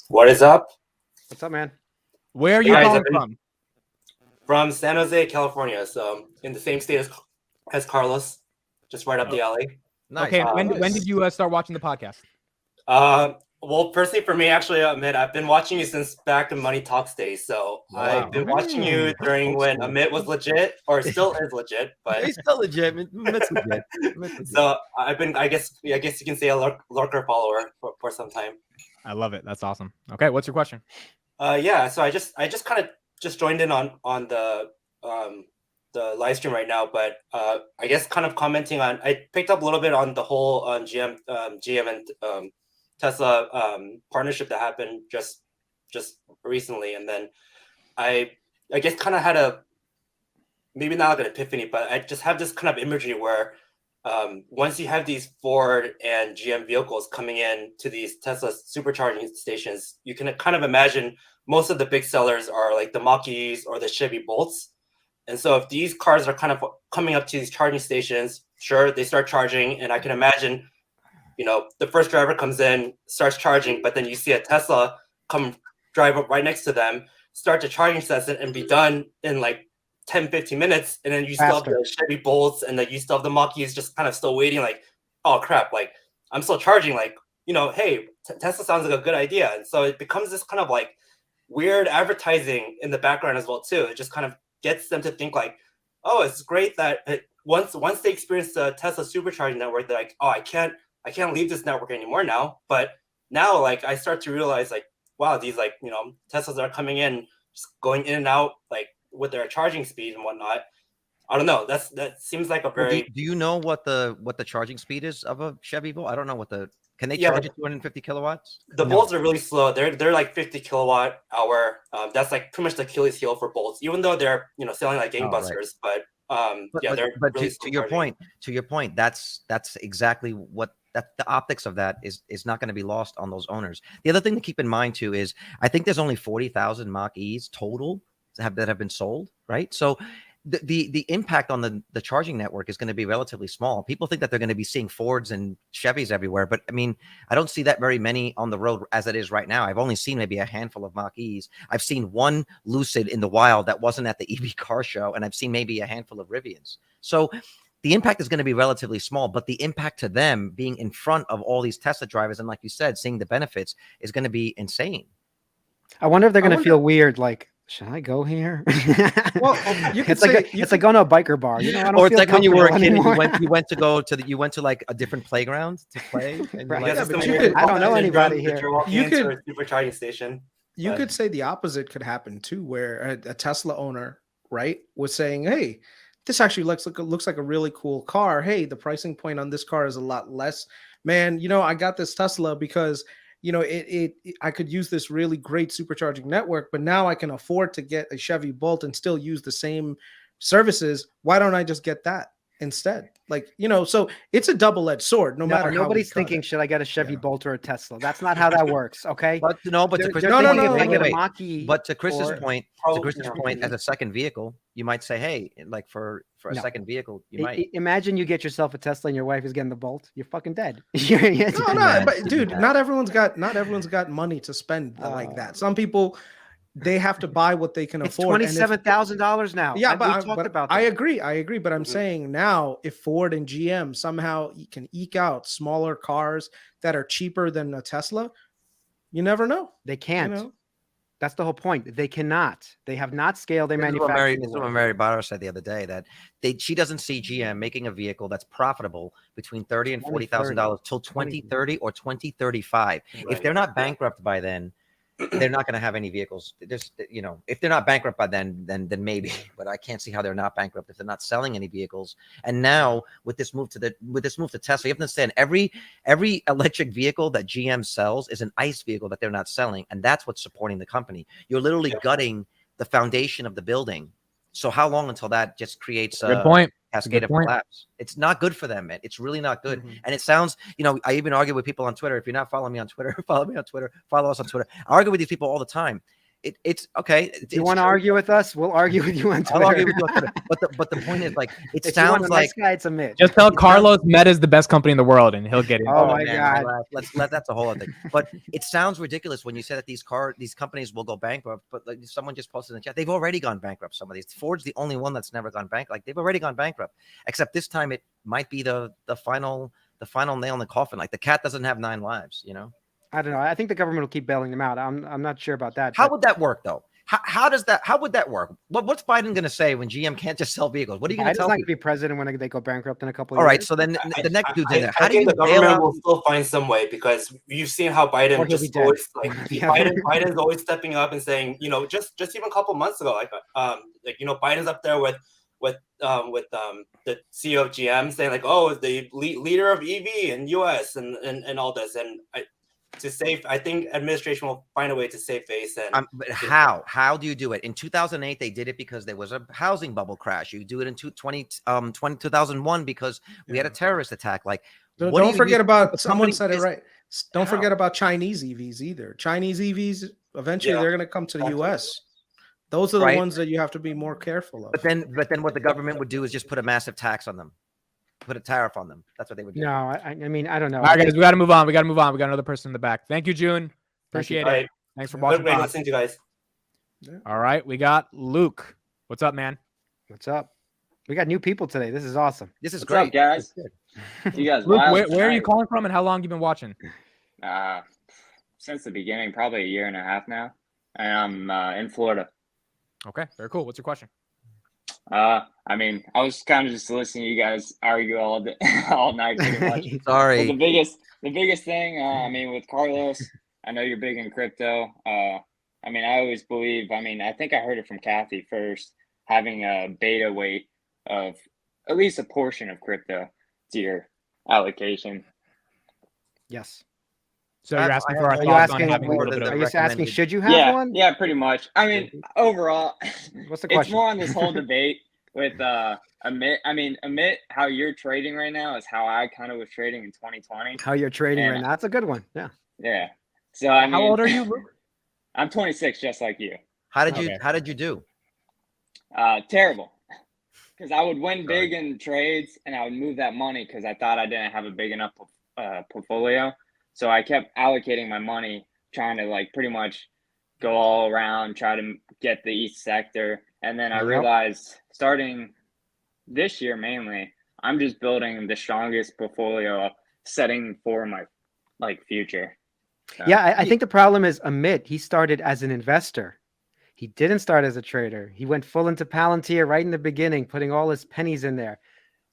What is up? What's up, man? Where are Hey you guys, calling I've been from? from San Jose, California. So in the same state as Carlos, just right up the alley. Nice. Okay, when nice. did you start watching the podcast? Well, personally for me, actually, Amit, I've been watching you since back in Money Talks days. So I've been watching you during Old when school. Amit was legit, or still is legit, but He's still legit. It's legit. It's legit. so I've been, I guess you can say a lurker follower for some time. I love it. That's awesome. Okay, what's your question? Yeah, so I just kind of just joined in on the live stream right now, but I guess kind of commenting on, I picked up a little bit on the whole GM and Tesla partnership that happened just recently, and then I guess kind of had a maybe not like an epiphany, but I just have this kind of imagery where once you have these Ford and GM vehicles coming in to these Tesla supercharging stations, you can kind of imagine most of the big sellers are like the Mach-E's or the Chevy Bolts. And so if these cars are kind of coming up to these charging stations, sure, they start charging. And I can imagine, the first driver comes in, starts charging, but then you see a Tesla come drive up right next to them, start the charging session and be done in like 10, 15 minutes. And then you still have the Chevy Bolts and then you still have the Mach-E's just kind of still waiting like, oh crap, like I'm still charging, like, hey, Tesla sounds like a good idea. And so it becomes this kind of like weird advertising in the background as well too. It just kind of gets them to think like, oh, it's great that once they experience the Tesla supercharging network, they're like, oh, I can't leave this network anymore now. But now, like, I start to realize like, wow, these like Teslas are coming in, just going in and out like with their charging speed and whatnot. I don't know. That seems like a very. Do you know what the charging speed is of a Chevy Volt? I don't know what the. Can they charge at 250 kilowatts? The Bolts are really slow. They're like 50 kilowatt hour. That's like pretty much the Achilles heel for Bolts, even though they're selling like gangbusters. But they're really to your point, that's exactly what the optics of that is not going to be lost on those owners. The other thing to keep in mind too is I think there's only 40,000 Mach-E's total that have been sold, right? So the impact on the charging network is going to be relatively small. People think that they're going to be seeing Fords and Chevys everywhere, but I mean, I don't see that very many on the road as it is right now. I've only seen maybe a handful of Mach-E's. I've seen one Lucid in the wild that wasn't at the EV car show, and I've seen maybe a handful of Rivians. So the impact is going to be relatively small, but the impact to them being in front of all these Tesla drivers and, like you said, seeing the benefits is going to be insane. I wonder if they're going to feel weird, like, should I go here? Well, it's like going to a biker bar, or it's like when you were a kid and you went to like a different playground to play. And right. Like, I don't know anybody here. You could a supercharging station. You could say the opposite could happen too, where a Tesla owner, right, was saying, "Hey, this actually looks like a really cool car. Hey, the pricing point on this car is a lot less. Man, I got this Tesla because." I could use this really great supercharging network, but now I can afford to get a Chevy Bolt and still use the same services. Why don't I just get that instead? Like, so it's a double-edged sword. Nobody's thinking, should I get a Chevy Bolt or a Tesla? That's not how that works. Okay. But to Chris's point, as a second vehicle, you might say, hey, like for a second vehicle, you might imagine you get yourself a Tesla and your wife is getting the Bolt. You're fucking dead. But dude, not everyone's got money to spend like that. Some people, they have to buy what they can afford. $27,000 now. Yeah, but I agree. But I'm saying now, if Ford and GM somehow can eke out smaller cars that are cheaper than a Tesla, you never know. They can't. That's the whole point. They cannot. They have not scaled their manufacturing. This is what Mary Barrow said the other day, that she doesn't see GM making a vehicle that's profitable between $30,000 and $40,000 till 2030 or 2035. Right. If they're not bankrupt by then, they're not going to have any vehicles. If they're not bankrupt by then maybe, but I can't see how they're not bankrupt if they're not selling any vehicles. And now with this move to Tesla, you have to understand every electric vehicle that GM sells is an ICE vehicle that they're not selling, and that's what's supporting the company. You're literally gutting the foundation of the building. So how long until that just creates a cascade of collapse? It's not good for them, man. It's really not good. And it sounds, I even argue with people on Twitter. If you're not following me on Twitter, follow me on Twitter, follow us on Twitter. I argue with these people all the time. it's okay. You want to argue with us? We'll argue with you on Twitter. I'll argue with you on Twitter. But the point is, like, it If you want sounds a like nice guy, it's a Mitch. Just tell It sounds- Carlos Meta's the best company in the world, and he'll get it. Oh my God. relax. That's a whole other thing. But it sounds ridiculous when you say that these companies will go bankrupt. But like someone just posted in the chat, they've already gone bankrupt. Some of these. Ford's the only one that's never gone bankrupt. Like they've already gone bankrupt. Except this time it might be the final nail in the coffin. Like the cat doesn't have 9 lives. You know. I don't know. I think the government will keep bailing them out. I'm not sure about that. How but would that work though? How would that work? What's Biden going to say when GM can't just sell vehicles? What are you going to Biden's tell not people? going to be president when they go bankrupt in a couple of All years. right, so then the next dude's in there. How I do you think the bail government out? will still find some way because you've seen how Or Biden he'll be just dead. always like Yeah. Biden's always stepping up and saying, you know, just even a couple months ago, like you know, Biden's up there with the CEO of GM saying like, oh, the leader of EV in US and all this, and I think administration will find a way to save face. And But how do you do it? In 2008, they did it because there was a housing bubble crash. You do it in 2001 because we had a terrorist attack. Like, what do Don't you forget use- about someone company said it is- right. Don't How? forget about Chinese EVs either. Chinese EVs eventually Yeah. they're going to come to the US. Those are the Right. ones that you have to be more careful of. But then what the government would do is just put a massive tax on them, put a tariff on them. That's what they would do. No, I mean, I don't know. All right, guys, we got to move on. We got another person in the back. Thank you, June. Appreciate all it. right, Thanks for good watching. way to Pod. listen to you guys. All right, we got Luke. What's up, man? What's up? We got new people today. This is awesome. This is What's great. up, guys? This is You guys, Luke, wild where are you tonight. calling from, and how long you been watching? Since the beginning, probably a year and a half now, and I'm in Florida. Okay, very cool. What's your question? I mean, I was kind of just listening to you guys argue all day, all night, pretty much. good. But Sorry. the biggest thing, I mean, with Carlos, I know you're big in crypto. I mean, I always believe. I mean, I think I heard it from Kathy first, having a beta weight of at least a portion of crypto to your allocation. Yes. So you're I asking have for our no Are you thoughts on asking? having a more little than bit the Are of. you asking? recommended- Should you have Yeah, one? yeah, pretty much. I mean, overall, What's the it's question? more on this whole debate with AMIT. I mean, AMIT, how you're trading right now is how I kind of was trading in 2020. How you're trading And- right now? That's a good one. Yeah. Yeah. So I mean, How old are you, Luke? I'm 26, just like you. How did you Okay. do? Terrible. Because I would win big in trades and I would move that money because I thought I didn't have a big enough portfolio. So I kept allocating my money, trying to like pretty much go all around, try to get the East sector. And then I Yep. realized starting this year mainly, I'm just building the strongest portfolio up, setting for my like future. So- Yeah, I think the problem is Amit. He started as an investor. He didn't start as a trader. He went full into Palantir right in the beginning, putting all his pennies in there.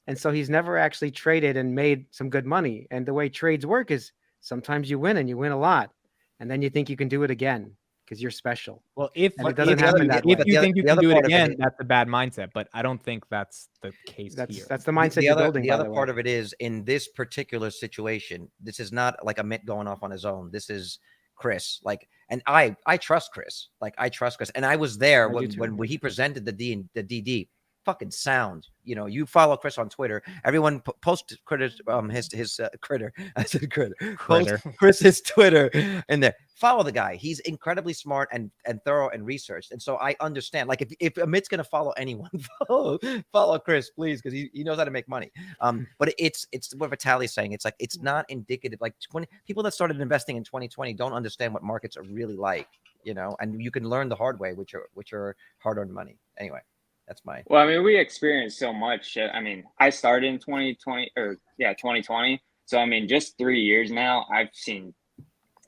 And so he's never actually traded and made some good money. And the way trades work is sometimes you win and you win a lot. And then you think you can do it again because you're special. Well, if And it if doesn't you- happen that if way. you The think you other can do it part of it again, is- that's a bad mindset. But I don't think that's the case here. That's the mindset the you're other, building. the by other the part way. of it is in this particular situation, this is not like Amit going off on his own. This is KRIS. Like, and I trust KRIS. Like, I trust KRIS. And I was there I do when too. he presented the DD. Fucking sound. You know, you follow KRIS on Twitter. Everyone post critter his critter. I said critter. Critter. Post Chris's Twitter in there. Follow the guy. He's incredibly smart and thorough and researched. And so I understand. Like if Amit's gonna follow anyone, follow KRIS, please, because he knows how to make money. But it's what Vitaly's saying. It's like it's not indicative. Like people that started investing in 2020 don't understand what markets are really like. You know, and you can learn the hard way, which are hard-earned money. Anyway. That's my. Well, I mean, we experienced so much. I mean, I started in 2020. So, I mean, just 3 years now, I've seen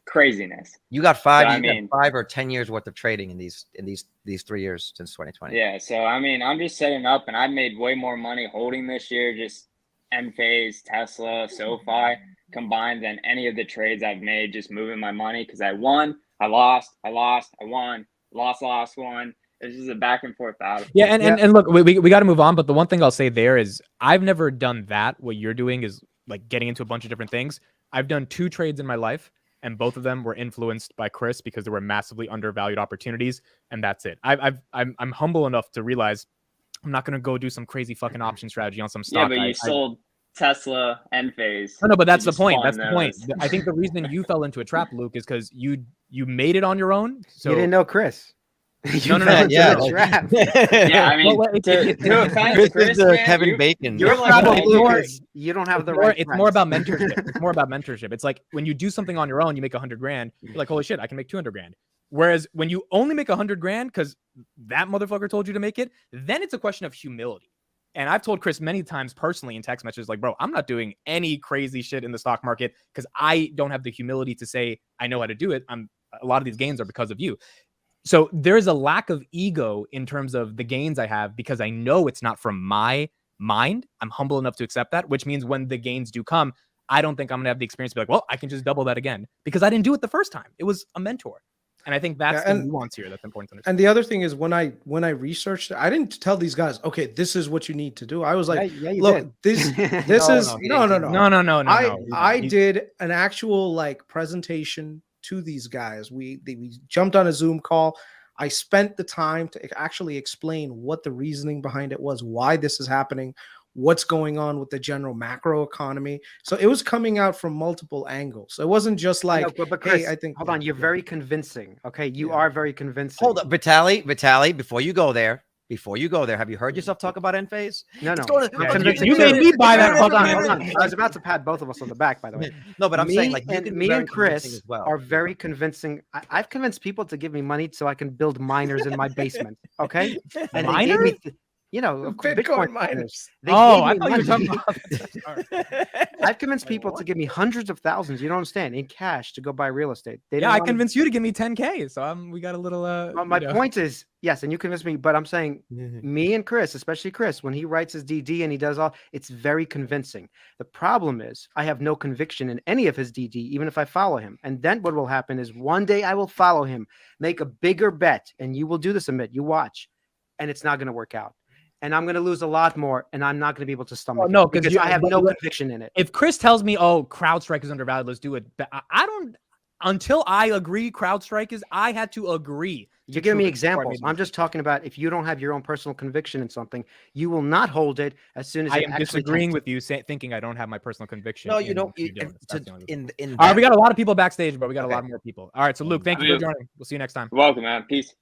craziness. You got five. So, I you got mean- 5 or 10 years worth of trading in these 3 years since 2020. Yeah. So, I mean, I'm just setting up and I've made way more money holding this year, just Enphase, Tesla, SoFi combined than any of the trades I've made, just moving my money because I won, I lost, I won, lost one. It's just a back and forth battle. Yeah, and look, we got to move on. But the one thing I'll say there is I've never done that. What you're doing is like getting into a bunch of different things. I've done 2 trades in my life, and both of them were influenced by KRIS because there were massively undervalued opportunities, and that's it. I'm humble enough to realize I'm not gonna go do some crazy fucking option strategy on some stock. Yeah, but you sold Tesla, Enphase. No, but that's the just point. spawn That's the point. those. I think the reason you fell into a trap, Luke, is because you you made it on your own. So You didn't know Chris. No, no, fell no, into yeah, the like- trap. Yeah, I mean, Well, no offense, Chris Chris, is the man, Kevin Bacon. You're You're like probably a mentor. Lucas. You don't have the it's more, right. it's more friends. about mentorship. It's more about mentorship. It's like when you do something on your own, you make 100 grand. You're like, holy shit, I can make 200 grand. Whereas when you only make 100 grand because that motherfucker told you to make it, then it's a question of humility. And I've told Chris many times personally in text messages, like, bro, I'm not doing any crazy shit in the stock market because I don't have the humility to say I know how to do it. A lot of these gains are because of you. So there's a lack of ego in terms of the gains I have because I know it's not from my mind. I'm humble enough to accept that, which means when the gains do come, I don't think I'm going to have the experience to be like, well, I can just double that again because I didn't do it the first time. It was a mentor. And I think that's the nuance here that's important to understand. And the other thing is when I researched it, I didn't tell these guys, okay, this is what you need to do. I was like, Yeah, you look, did. this No, is no, no. No. I did an actual like presentation to these guys. We jumped on a Zoom call. I spent the time to actually explain what the reasoning behind it was, why this is happening, what's going on with the general macro economy. So it was coming out from multiple angles. It wasn't just like, but Chris, hey, I think. hold on, you're very convincing. Okay, you Yeah. are very convincing. Hold up, Vitaly, before you go there, have you heard yourself talk about end phase? No, It's no. going to- I'm Yeah, convincing you made too. me buy that. Hold on, fucking- hold on. I was about to pat both of us on the back, by the way. No, but I'm saying Me like you and can be me very and convincing Chris as well. are very convincing. I've convinced people to give me money so I can build miners in my basement. Okay, and they gave me, of course, Bitcoin Bitcoin miners. They Oh, I gave me thought you were money. talking about. I've convinced people to give me hundreds of thousands. You don't understand, in cash to go buy real estate. They Yeah, didn't I wanna- convinced you to give me 10K. So we got a little. Well, my point is, yes, and you convinced me, but I'm saying me and Chris, especially Chris, when he writes his DD and he does all, it's very convincing. The problem is I have no conviction in any of his DD, even if I follow him. And then what will happen is one day I will follow him, make a bigger bet, and you will do this, Amit. You watch, and it's not going to work out. And I'm going to lose a lot more, and I'm not going to be able to stomach no, it because you- I have but no look, conviction in it. If Chris tells me, "Oh, CrowdStrike is undervalued, let's do it," but I don't. Until I agree, CrowdStrike is. I had to agree. You're giving me to it before I examples. made the I'm just talking about if you don't have your own personal conviction in something, you will not hold it as soon as I it am actually disagreeing counts. with you, thinking I don't have my personal conviction. No, in you don't. what you're doing. That's the only difference. In All right, that- we got a lot of people backstage, but we got a Okay. lot more people. All right, so Luke, thank you for Luke. joining. We'll see you next time. You're welcome, man. Peace.